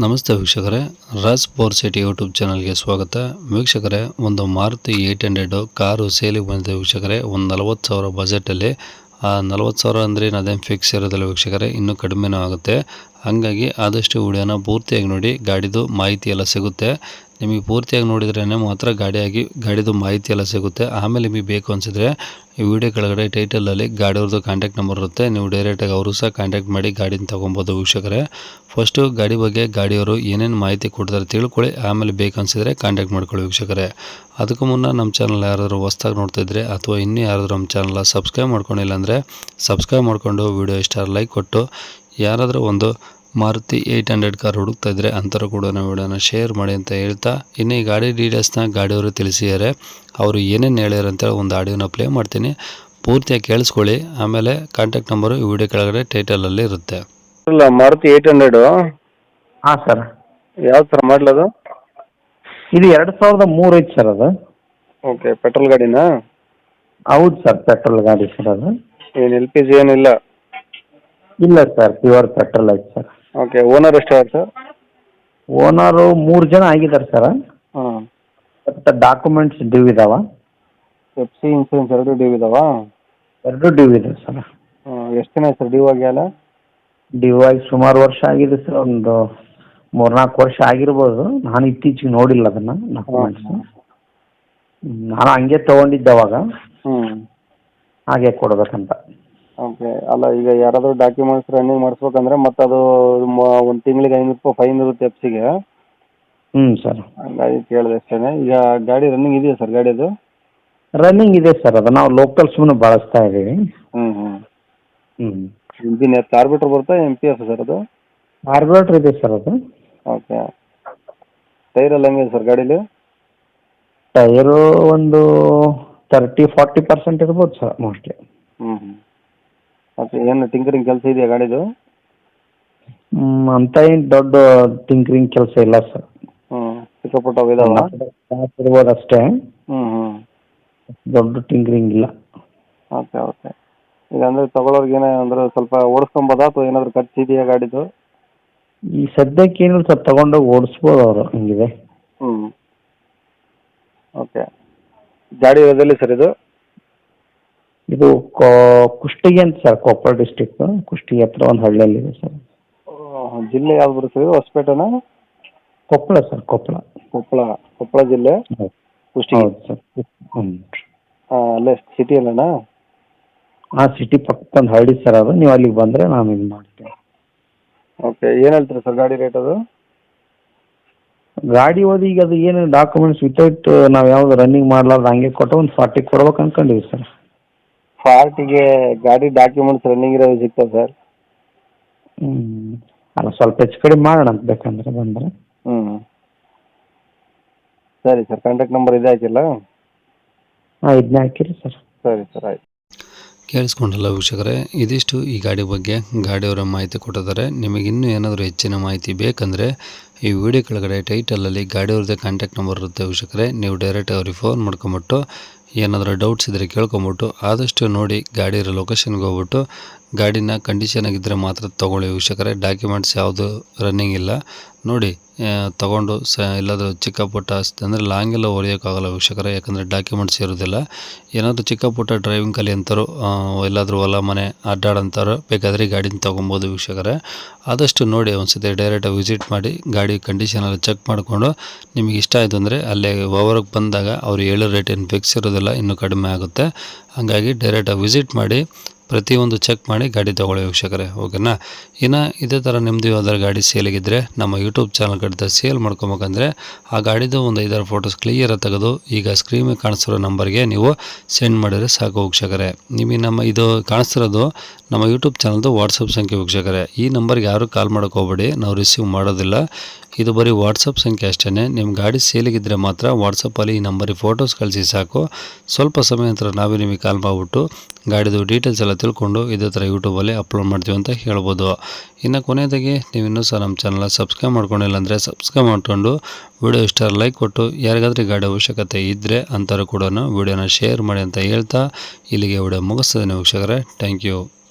ನಮಸ್ತೆ ವೀಕ್ಷಕರೇ, Raj power city YouTube ಚಾನಲ್ಗೆ ಸ್ವಾಗತ. ವೀಕ್ಷಕರೇ, ಒಂದು ಮಾರುತಿ 800 ಕಾರು ಸೇಲಿಗೆ ಬಂದಿದೆ ವೀಕ್ಷಕರೇ. ಒಂದು 40,000 ಬಜೆಟಲ್ಲಿ. ಆ 40,000 ಅಂದರೆ ಅದೇನು ಫಿಕ್ಸ್ ಇರೋದಿಲ್ಲ ವೀಕ್ಷಕರೇ, ಇನ್ನೂ ಕಡಿಮೆನೂ ಆಗುತ್ತೆ. ಹಾಗಾಗಿ ಆದಷ್ಟು ವಿಡಿಯೋನ ಪೂರ್ತಿಯಾಗಿ ನೋಡಿ, ಗಾಡಿದು ಮಾಹಿತಿ ಎಲ್ಲ ಸಿಗುತ್ತೆ. ನಿಮಗೆ ಪೂರ್ತಿಯಾಗಿ ನೋಡಿದ್ರೇ ಮಾತ್ರ ಗಾಡಿದು ಮಾಹಿತಿ ಎಲ್ಲ ಸಿಗುತ್ತೆ. ಆಮೇಲೆ ನಿಮಗೆ ಬೇಕು ಅನಿಸಿದ್ರೆ ಈ ವಿಡಿಯೋ ಕೆಳಗಡೆ ಟೈಟಲಲ್ಲಿ ಗಾಡಿಯವ್ರದ್ದು ಕಾಂಟ್ಯಾಕ್ಟ್ ನಂಬರ್ ಇರುತ್ತೆ, ನೀವು ಡೈರೆಕ್ಟಾಗಿ ಅವರು ಸಹ ಕಾಂಟ್ಯಾಕ್ಟ್ ಮಾಡಿ ಗಾಡಿನ ತೊಗೊಬೋದು ವೀಕ್ಷಕರೇ. ಫಸ್ಟು ಗಾಡಿ ಬಗ್ಗೆ ಗಾಡಿಯವರು ಏನೇನು ಮಾಹಿತಿ ಕೊಡ್ತಾರೆ ತಿಳ್ಕೊಳ್ಳಿ, ಆಮೇಲೆ ಬೇಕನ್ಸಿದ್ರೆ ಕಾಂಟ್ಯಾಕ್ಟ್ ಮಾಡ್ಕೊಳ್ಳಿ ವೀಕ್ಷಕರೇ. ಅದಕ್ಕೂ ಮುನ್ನ ನಮ್ಮ ಚಾನಲ್ ಯಾರಾದರೂ ಹೊಸ್ದಾಗಿ ನೋಡ್ತಿದ್ರೆ ಅಥವಾ ಇನ್ನೂ ಯಾರಾದರೂ ನಮ್ಮ ಚಾನಲ್ನ ಸಬ್ಸ್ಕ್ರೈಬ್ ಮಾಡ್ಕೊಂಡಿಲ್ಲ ಅಂದರೆ ಸಬ್ಸ್ಕ್ರೈಬ್ ಮಾಡಿಕೊಂಡು ವಿಡಿಯೋ ಇಷ್ಟ ಲೈಕ್ ಕೊಟ್ಟು, ಯಾರಾದರೂ ಒಂದು ಮಾರುತಿ 800 ಕಾರ್ ಹುಡುಕ್ತಾ ಇದ್ದರೆ ಅಂಥವ್ರು ಕೂಡ ವಿಡಿಯೋನ ಶೇರ್ ಮಾಡಿ ಅಂತ ಹೇಳ್ತಾ, ಇನ್ನು ಈ ಗಾಡಿ ಡೀಟೇಲ್ಸ್ನ ಗಾಡಿಯವರು ತಿಳಿಸಿದ್ದಾರೆ. ಅವರು ಏನೇನು ಹೇಳ್ಯಾರ ಅಂತೇಳಿ ಒಂದು ಆಡಿಯೋನ ಪ್ಲೇ ಮಾಡ್ತೀನಿ, ಪೂರ್ತಿಯಾಗಿ ಕೇಳಿಸ್ಕೊಳ್ಳಿ. ಆಮೇಲೆ ಕಾಂಟ್ಯಾಕ್ಟ್ ನಂಬರು ಈ ವಿಡಿಯೋ ಕೆಳಗಡೆ ಟೈಟಲಲ್ಲಿ ಇರುತ್ತೆ. ಇಲ್ಲ, ಮಾರುತಿ 800. ಹಾಂ ಸರ್, ಯಾವ ಥರ ಮಾಡಲದು? ಇದು 2003 ಐತೆ ಸರ್ ಅದು. ಓಕೆ, ಪೆಟ್ರೋಲ್ ಗಾಡಿನಾ? ಹೌದು ಸರ್, ಪೆಟ್ರೋಲ್ ಗಾಡಿ ಸರ್ ಅದು. ಏನು ಎಲ್ ಪಿ ಜಿ ಏನಿಲ್ಲ? ಇಲ್ಲ ಸರ್, ಪ್ಯೂರ್ ಪೆಟ್ರೋಲ್ ಐತೆ ಸರ್. ಓಕೆ, ಓನರ್ ಎಷ್ಟು ಸರ್? ಓನರು 3 ಜನ ಆಗಿದ್ದಾರೆ ಸರ್. ಹಾಂ. ಬಟ್ ಡಾಕ್ಯುಮೆಂಟ್ಸ್ ಡ್ಯೂ ಇದಾವ. ಎಫ್ ಸಿ ಇನ್ಸೂರೆನ್ಸ್ ಎರಡು ಡ್ಯೂ ಇದಾವಾ? ಎರಡು ಡ್ಯೂ ಇದೆ ಸರ್. ಎಷ್ಟು ದಿನ ಸರ್ ಡ್ಯೂ ಆಗಿಲ್ಲ? ಡ್ಯೂ ಆಗಿ ಸುಮಾರು ವರ್ಷ ಆಗಿದೆ ಸರ್, ಒಂದು 3-4 ವರ್ಷ ಆಗಿರ್ಬೋದು. ನಾನು ಇತ್ತೀಚೆಗೆ ನೋಡಿಲ್ಲ ಅದನ್ನು ಡಾಕ್ಯುಮೆಂಟ್ಸ್. ನಾನು ಹಂಗೆ ತೊಗೊಂಡಿದ್ದೆ ಅವಾಗ, ಹ್ಞೂ. ಹಾಗೆ ಕೊಡ್ಬೇಕಂತ. ಓಕೆ, ಅಲ್ಲ ಈಗ ಯಾರಾದರೂ ಡಾಕ್ಯುಮೆಂಟ್ಸ್ ರನ್ನಿಂಗ್ ಮಾಡಿಸ್ಬೇಕಂದ್ರೆ ಮತ್ತೆ ಅದು ಒಂದು ತಿಂಗಳಿಗೆ 500 ರೂಪಾಯಿ ಫೈನ್ ಇರುತ್ತೆ ಎಫ್ ಸಿಗೆ. ಹ್ಞೂ ಸರ್. ಹಂಗಾಗಿ ಕೇಳಿದೆ ಅಷ್ಟೇ. ಈಗ ಗಾಡಿ ರನ್ನಿಂಗ್ ಇದೆಯಾ ಸರ್ ಗಾಡಿದು? ರನ್ನಿಂಗ್ ಇದೆ ಸರ್ ಅದು, ನಾವು ಲೋಕಲ್ ಸುಮ್ಮನೆ ಬಳಸ್ತಾ ಇದ್ದೀವಿ. ಹ್ಞೂ ಹ್ಞೂ. ಹ್ಞೂ. ಇಂಜಿನ್ ಕಾರ್ಬೇಟ್ರ್ ಬರುತ್ತಾ ಎಮ್ ಪಿ ಎಫ್ ಸರ್ ಅದು? ಕಾರ್ಬೋರೇಟರ್ ಇದೆ ಸರ್ ಅದು. ಓಕೆ. ಟೈರ್ ಎಲ್ಲ ಹೆಂಗಿದೆ ಸರ್ ಗಾಡೀಲಿ? ಟೈರು ಒಂದು 30-40% ಇರ್ಬೋದು ಸರ್ ಮೋಸ್ಟ್ಲಿ. ಹ್ಞೂ ಹ್ಞೂ. ಓಕೆ, ಏನು ಟಿಂಕರಿಂಗ್ ಕೆಲಸ ಇದೆಯಾ ಗಾಡಿದು? ಅಂತ ಏನು ದೊಡ್ಡ ಟಿಂಕರಿಂಗ್ ಕೆಲಸ ಇಲ್ಲ ಸರ್. ಹ್ಞೂ, ಚಿಕ್ಕಪುಟ್ಟ ಇದಾವ? ಇರ್ಬೋದು ಅಷ್ಟೇ, ಹ್ಞೂ ಹ್ಞೂ. ದೊಡ್ಡ ಟಿಂಕರಿಂಗ್ ಇಲ್ಲ. Okay okay. ಈಗ ಅಂದರೆ ತೊಗೊಳೋರ್ಗೆ ಏನೇ ಅಂದ್ರೆ ಸ್ವಲ್ಪ ಓಡಿಸ್ಕೊಬೋದಾ ಅಥವಾ ಏನಾದರೂ ಖರ್ಚು ಇದೆಯಾ ಗಾಡಿದು? ಈ ಸದ್ಯಕ್ಕೆ ಏನಿಲ್ಲ ಸರ್, ತಗೊಂಡೋಗಿ ಓಡಿಸ್ಬೋದು ಅವರು, ಹಂಗಿದೆ. ಹ್ಞೂ. ಓಕೆ. ಗಾಡಿ ಇರೋದಲ್ಲಿ ಸರ್ ಇದು? ಇದು ಕುಷ್ಟಗಿ ಅಂತ ಸರ್, ಕೊಪ್ಪಳ ಡಿಸ್ಟಿಕ್ ಕುಷ್ಟಗಿ ಹತ್ರ ಒಂದು ಹಳ್ಳಿಯಲ್ಲಿದೆ ಸರ್. ಜಿಲ್ಲೆ ಯಾವ್ದು ಬರುತ್ತೆ ಇದು? ಹೊಸಪೇಟೆನಾ? ಕೊಪ್ಪಳ ಸರ್, ಕೊಪ್ಪಳ. ಕೊಪ್ಪಳ ಜಿಲ್ಲೆ ಕುಷ್ಟಗಿ? ಹೌದು ಸರ್. ಹ್ಞೂ. ಅಲ್ಲೇ ಸಿಟಿ ಅಲ್ಲನಾ? ಹಾಂ, ಸಿಟಿ ಪಕ್ಕದ ಒಂದು ಹಳ್ಳಿ ಸರ್ ಅದು. ನೀವು ಅಲ್ಲಿಗೆ ಬಂದರೆ ನಾನು ಇದು ಮಾಡ್ತೀನಿ. ಓಕೆ, ಏನು ಹೇಳ್ತೀರಾ ಸರ್ ಗಾಡಿ ರೇಟ್ ಅದು? ಗಾಡಿ ಓದಿ ಈಗ ಅದು ಏನು ಡಾಕ್ಯುಮೆಂಟ್ಸ್ ವಿತೌಟ್ ನಾವು ಯಾವ್ದು ರನ್ನಿಂಗ್ ಮಾಡಲಾರ್ದು ಹಂಗೆ ಕೊಟ್ಟು ಒಂದು 40 ಕೊಡ್ಬೇಕು ಅನ್ಕೊಂಡಿವಿ ಸರ್. 40ಗೆ ಗಾಡಿ ಡಾಕ್ಯುಮೆಂಟ್ಸ್ ರನ್ನಿಂಗ್ ಇರೋದು ಸಿಗ್ತದೆ ಸರ್? ಅಲ್ಲ, ಸ್ವಲ್ಪ ಹೆಚ್ಚು ಕಡಿಮೆ ಮಾಡೋಣ ಅಂತ ಬೇಕಂದ್ರೆ ಬಂದರೆ. ಹ್ಞೂ. ಸರಿ ಸರ್, ಕಾಂಟ್ಯಾಕ್ಟ್ ನಂಬರ್ ಇದೆ ಹಾಕಿಲ್ಲ? ಹಾಂ, ಇದನ್ನೇ ಹಾಕಿರಿ ಸರ್. ಸರಿ ಸರ್, ಆಯ್ತು. ಕೇಳಿಸ್ಕೊಂಡಲ್ಲ ವೀಕ್ಷಕರೇ, ಇದಿಷ್ಟು ಈ ಗಾಡಿ ಬಗ್ಗೆ ಗಾಡಿಯವರ ಮಾಹಿತಿ ಕೊಟ್ಟಿದ್ದಾರೆ. ನಿಮಗೆ ಇನ್ನೂ ಏನಾದರೂ ಹೆಚ್ಚಿನ ಮಾಹಿತಿ ಬೇಕಂದರೆ ಈ ವಿಡಿಯೋ ಕೆಳಗಡೆ ಟೈಟಲಲ್ಲಿ ಗಾಡಿಯವ್ರದ್ದೇ ಕಾಂಟ್ಯಾಕ್ಟ್ ನಂಬರ್ ಇರುತ್ತೆ ವೀಕ್ಷಕರೇ. ನೀವು ಡೈರೆಕ್ಟ್ ಅವ್ರಿಗೆ ಫೋನ್ ಮಾಡ್ಕೊಂಬಿಟ್ಟು ಏನಾದರೂ ಡೌಟ್ಸ್ ಇದ್ದರೆ ಕೇಳ್ಕೊಂಬಿಟ್ಟು ಆದಷ್ಟು ನೋಡಿ ಗಾಡಿ ಇರೋ ಲೊಕೇಶನ್ಗೆ ಹೋಗ್ಬಿಟ್ಟು ಗಾಡಿನ ಕಂಡೀಷನ್ ಆಗಿದ್ದರೆ ಮಾತ್ರ ತೊಗೊಳ್ಳಿ ವೀಕ್ಷಕರೇ. ಡಾಕ್ಯುಮೆಂಟ್ಸ್ ಯಾವುದು ರನ್ನಿಂಗ್ ಇಲ್ಲ ನೋಡಿ ತೊಗೊಂಡು ಎಲ್ಲಾದರೂ ಚಿಕ್ಕ ಪುಟ್ಟ ಅಂದರೆ ಲಾಂಗ್ ಎಲ್ಲ ಹೊಡೆಯೋಕ್ಕಾಗಲ್ಲ ವೀಕ್ಷಕರೇ, ಯಾಕಂದರೆ ಡಾಕ್ಯುಮೆಂಟ್ಸ್ ಇರೋದಿಲ್ಲ. ಏನಾದರೂ ಚಿಕ್ಕ ಪುಟ್ಟ ಡ್ರೈವಿಂಗ್ ಕಲಿ ಅಂತಾರೋ ಎಲ್ಲಾದರೂ ಹೊಲ ಮನೆ ಅಡ್ಡಾಡಂತಾರೋ ಬೇಕಾದರೆ ಗಾಡಿನ ತೊಗೊಬೋದು ವೀಕ್ಷಕರೇ. ಆದಷ್ಟು ನೋಡಿ ಒಂದ್ಸತಿ ಡೈರೆಕ್ಟಾಗಿ ವಿಸಿಟ್ ಮಾಡಿ ಗಾಡಿ ಕಂಡೀಷನೆಲ್ಲ ಚೆಕ್ ಮಾಡಿಕೊಂಡು ನಿಮಗೆ ಇಷ್ಟ ಆಯಿತು ಅಂದರೆ ಅಲ್ಲೇ ಓವರ್ಗೆ ಬಂದಾಗ ಅವ್ರು ಹೇಳೋ ರೇಟ್ ಏನು ಫಿಕ್ಸ್ ಇರೋದಿಲ್ಲ, ಇನ್ನೂ ಕಡಿಮೆ ಆಗುತ್ತೆ. ಹಾಗಾಗಿ ಡೈರೆಕ್ಟಾಗಿ ವಿಸಿಟ್ ಮಾಡಿ ಪ್ರತಿಯೊಂದು ಚೆಕ್ ಮಾಡಿ ಗಾಡಿ ತೊಗೊಳ್ಳಿ ವೀಕ್ಷಕರೇ, ಓಕೆನಾ? ಇನ್ನು ಇದೇ ಥರ ನಿಮ್ಮದು ಯಾವ್ದಾರು ಗಾಡಿ ಸೇಲಿಗಿದ್ದರೆ ನಮ್ಮ ಯೂಟ್ಯೂಬ್ ಚಾನಲ್ ಕಡೆ ಸೇಲ್ ಮಾಡ್ಕೊಬೇಕಂದ್ರೆ ಆ ಗಾಡಿದು ಒಂದು 5-6 ಫೋಟೋಸ್ ಕ್ಲಿಯರಾಗಿ ತೆಗೆದು ಈಗ ಸ್ಕ್ರೀನ್ ಮೇಲೆ ಕಾಣಿಸ್ತಿರೋ ನಂಬರ್ಗೆ ನೀವು ಸೆಂಡ್ ಮಾಡಿದರೆ ಸಾಕು ವೀಕ್ಷಕರೇ. ನಿಮಗೆ ನಮ್ಮ ಇದು ಕಾಣಿಸ್ತಿರೋದು ನಮ್ಮ ಯೂಟ್ಯೂಬ್ ಚಾನಲ್ದು ವಾಟ್ಸಪ್ ಸಂಖ್ಯೆ ವೀಕ್ಷಕರೇ. ಈ ನಂಬರ್ಗೆ ಯಾರೂ ಕಾಲ್ ಮಾಡೋಕೆ ಹೋಗಬೇಡಿ, ನಾವು ರಿಸೀವ್ ಮಾಡೋದಿಲ್ಲ. ಇದು ಬರೀ ವಾಟ್ಸಪ್ ಸಂಖ್ಯೆ ಅಷ್ಟೇ. ನಿಮ್ಮ ಗಾಡಿ ಸೇಲಿಗಿದ್ದರೆ ಮಾತ್ರ ವಾಟ್ಸಪ್ಪಲ್ಲಿ ಈ ನಂಬರಿಗೆ ಫೋಟೋಸ್ ಕಳಿಸಿ ಸಾಕು. ಸ್ವಲ್ಪ ಸಮಯ ನಂತರ ನಾವೇ ನಿಮಗೆ ಕಾಲ್ ಮಾಡಿಬಿಟ್ಟು ಗಾಡಿದು ಡೀಟೇಲ್ಸ್ ಎಲ್ಲ ತಿಳ್ಕೊಂಡು ಇದೇ ಥರ ಯೂಟ್ಯೂಬಲ್ಲಿ ಅಪ್ಲೋಡ್ ಮಾಡ್ತೀವಿ ಅಂತ ಹೇಳ್ಬೋದು. ಇನ್ನು ಕೊನೆಯದಾಗಿ ನೀವು ಇನ್ನೂ ಸಹ ನಮ್ಮ ಚಾನಲ್ನ ಸಬ್ಸ್ಕ್ರೈಬ್ ಮಾಡ್ಕೊಂಡಿಲ್ಲ ಅಂದರೆ ಸಬ್ಸ್ಕ್ರೈಬ್ ಮಾಡಿಕೊಂಡು ವಿಡಿಯೋ ಇಷ್ಟ ಲೈಕ್ ಕೊಟ್ಟು ಯಾರಿಗಾದ್ರೂ ಗಾಡಿ ಅವಶ್ಯಕತೆ ಇದ್ದರೆ ಅಂಥವ್ರು ಕೂಡ ವಿಡಿಯೋನ ಶೇರ್ ಮಾಡಿ ಅಂತ ಹೇಳ್ತಾ ಇಲ್ಲಿಗೆ ವಿಡಿಯೋ ಮುಗಿಸ್ತೇನೆ ವೀಕ್ಷಕರೇ. Thank you.